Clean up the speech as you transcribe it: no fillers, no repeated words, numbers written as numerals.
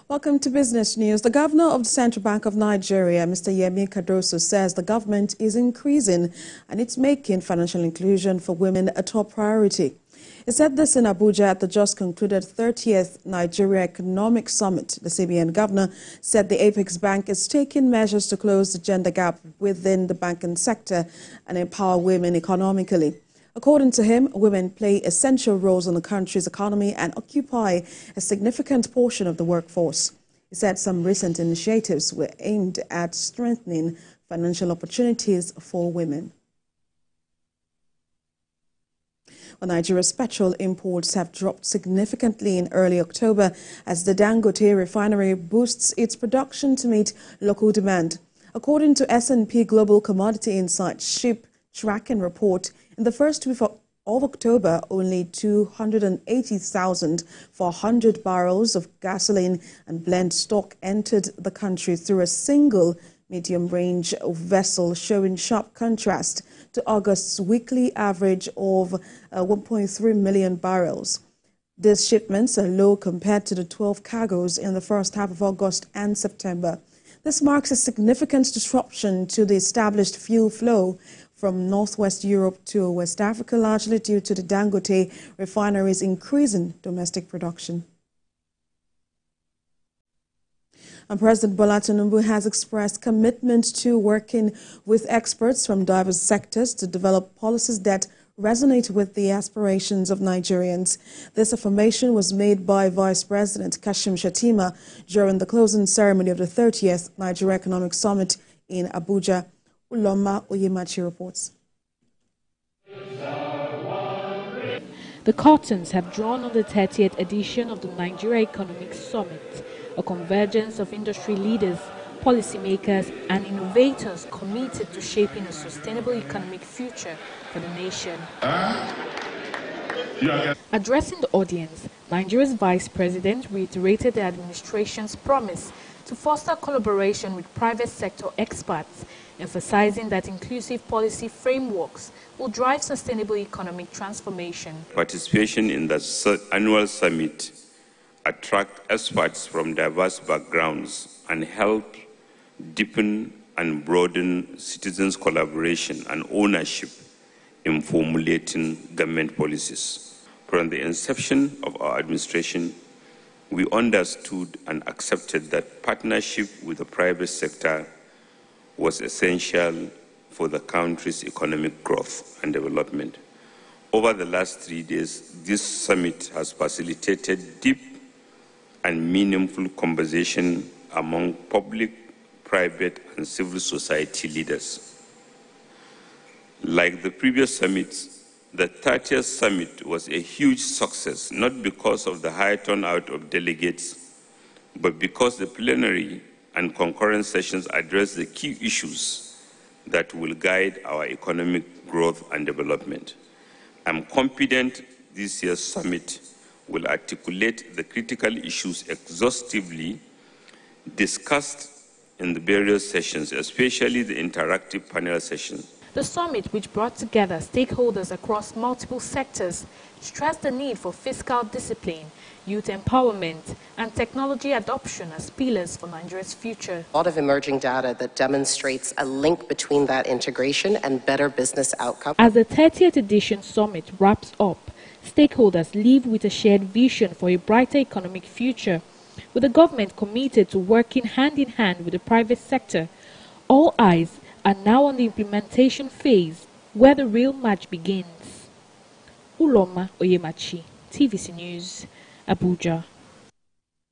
Welcome to Business News. The governor of the Central Bank of Nigeria, Mr. Yemi Cardoso, says the government is increasing and it's making financial inclusion for women a top priority. He said this in Abuja at the just concluded 30th Nigeria Economic Summit. The CBN governor said the Apex Bank is taking measures to close the gender gap within the banking sector and empower women economically. According to him, women play essential roles in the country's economy and occupy a significant portion of the workforce. He said some recent initiatives were aimed at strengthening financial opportunities for women. Well, Nigeria's petrol imports have dropped significantly in early October as the Dangote refinery boosts its production to meet local demand. According to S&P Global Commodity Insights Ship Tracking Report, in the first week of October, only 280,400 barrels of gasoline and blend stock entered the country through a single medium-range vessel, showing sharp contrast to August's weekly average of 1.3 million barrels. These shipments are low compared to the 12 cargoes in the first half of August and September. This marks a significant disruption to the established fuel flow from Northwest Europe to West Africa, largely due to the Dangote refinery's increasing domestic production. And President Bola Tinubu has expressed commitment to working with experts from diverse sectors to develop policies that resonate with the aspirations of Nigerians. This affirmation was made by Vice President Kashim Shettima during the closing ceremony of the 30th Nigeria Economic Summit in Abuja. Uloma Oyemachi reports. The curtains have drawn on the 30th edition of the Nigeria Economic Summit, a convergence of industry leaders, policymakers and innovators committed to shaping a sustainable economic future for the nation. Addressing the audience, Nigeria's Vice President reiterated the administration's promise to foster collaboration with private sector experts, emphasizing that inclusive policy frameworks will drive sustainable economic transformation. Participation in the annual summit attract experts from diverse backgrounds and help deepen and broaden citizens' collaboration and ownership in formulating government policies. From the inception of our administration, we understood and accepted that partnership with the private sector was essential for the country's economic growth and development. Over the last 3 days, this summit has facilitated deep and meaningful conversation among public, private, and civil society leaders. Like the previous summits, the 30th summit was a huge success, not because of the high turnout of delegates, but because the plenary and concurrent sessions address the key issues that will guide our economic growth and development. I'm confident this year's summit will articulate the critical issues exhaustively discussed in the various sessions, especially the interactive panel session. The summit, which brought together stakeholders across multiple sectors, stressed the need for fiscal discipline, youth empowerment, and technology adoption as pillars for Nigeria's future. A lot of emerging data that demonstrates a link between that integration and better business outcomes. As the 30th edition summit wraps up, stakeholders leave with a shared vision for a brighter economic future, with the government committed to working hand in hand with the private sector. All eyes are now on the implementation phase, where the real match begins. Uloma Oyemachi, TVC News, Abuja.